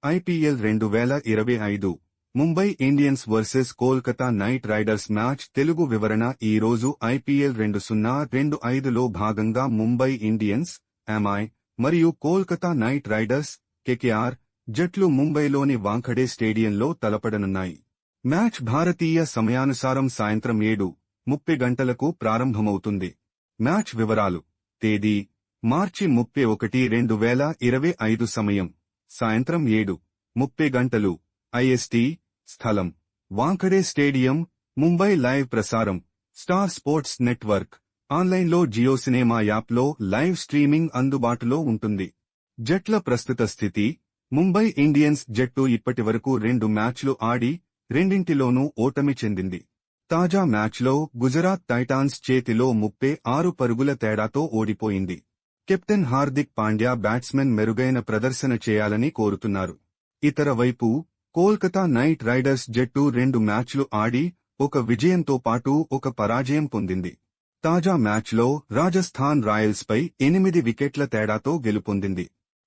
IPL 2025 Mumbai Indians versus Kolkata night riders match Telugu వివరణ ఈ రోజు ఐపీఎల్ 2025లో భాగంగా ముంబై ఇండియన్స్ ఎంఐ మరియు కోల్కతా నైట్ రైడర్స్ కేకేఆర్ జట్లు ముంబైలోని వాంఖడే స్టేడియంలో తలపడనున్నాయి. మ్యాచ్ భారతీయ సమయానుసారం సాయంత్రం 7:30 గంటలకు ప్రారంభమవుతుంది. మ్యాచ్ వివరాలు: తేదీ మార్చి 31, 2025 సమయం సాయంత్రం 7:30 గంటలు ఐఎస్టీ స్థలం వాంఖడే స్టేడియం ముంబై లైవ్ ప్రసారం స్టార్ స్పోర్ట్స్ నెట్వర్క్ ఆన్లైన్లో జియో సినేమా యాప్లో లైవ్ స్ట్రీమింగ్ అందుబాటులో ఉంటుంది. జట్ల ప్రస్తుత స్థితి: ముంబై ఇండియన్స్ జట్టు ఇప్పటివరకు 2 మ్యాచ్లు ఆడి రెండింటిలోనూ ఓటమి చెందింది. తాజా మ్యాచ్లో గుజరాత్ టైటాన్స్ చేతిలో 36 పరుగుల తేడాతో ఓడిపోయింది. కెప్టెన్ హార్దిక్ పాండ్యా బ్యాట్స్మెన్ మెరుగైన ప్రదర్శన చేయాలని కోరుతున్నారు. ఇతర వైపు కోల్కతా నైట్ రైడర్స్ జట్టు 2 మ్యాచ్లు ఆడి 1 విజయంతో పాటు 1 పరాజయం పొందింది. తాజా మ్యాచ్లో రాజస్థాన్ రాయల్స్పై 8 వికెట్ల తేడాతో గెలుపొందింది.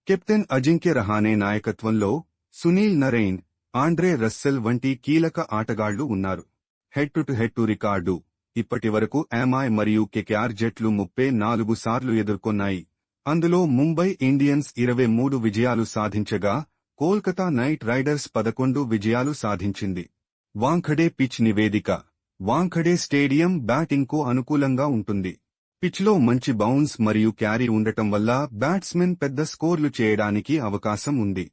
కెప్టెన్ అజింక్య రహానే నాయకత్వంలో సునీల్ నరైన్, ఆండ్రే రస్సెల్ వంటి కీలక ఆటగాళ్లు ఉన్నారు. హెడ్ టు హెడ్ రికార్డు: ఇప్పటివరకు ఎంఐ మరియు కేకేఆర్ జట్లు 34 సార్లు ఎదుర్కొన్నాయి. అందులో ముంబై ఇండియన్స్ 23 విజయాలు సాధించగా కోల్కతా నైట్ రైడర్స్ 11 విజయాలు సాధించింది. వాంఖడే పిచ్ నివేదిక: వాంఖడే స్టేడియం బ్యాటింగ్కు అనుకూలంగా ఉంటుంది. పిచ్లో మంచి బౌన్స్ మరియు క్యారీ ఉండటం వల్ల బ్యాట్స్మెన్ పెద్ద స్కోర్లు చేయడానికి అవకాశం ఉంది.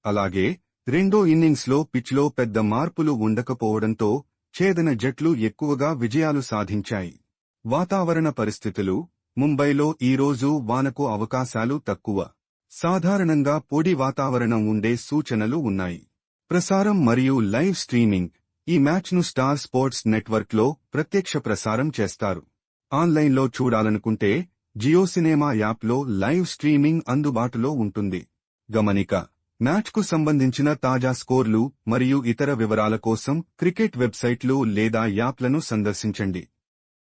అలాగే రెండో ఇన్నింగ్స్లో పిచ్లో పెద్ద మార్పులు ఉండకపోవడంతో ఛేదన జట్లు ఎక్కువగా విజయాలు సాధించాయి. వాతావరణ పరిస్థితులు: ముంబైలో ఈరోజు వానకు అవకాశాలు తక్కువ. సాధారణంగా పొడి వాతావరణం ఉండే సూచనలు ఉన్నాయి. ప్రసారం మరియు లైవ్ స్ట్రీమింగ్: ఈ మ్యాచ్ను స్టార్ స్పోర్ట్స్ నెట్వర్క్లో ప్రత్యక్ష ప్రసారం చేస్తారు. ఆన్లైన్లో చూడాలనుకుంటే జియో సినేమా యాప్లో లైవ్ స్ట్రీమింగ్ అందుబాటులో ఉంటుంది. గమనిక: మ్యాచ్కు సంబంధించిన తాజా స్కోర్లు మరియు ఇతర వివరాల కోసం క్రికెట్ వెబ్సైట్లు లేదా యాప్లను సందర్శించండి.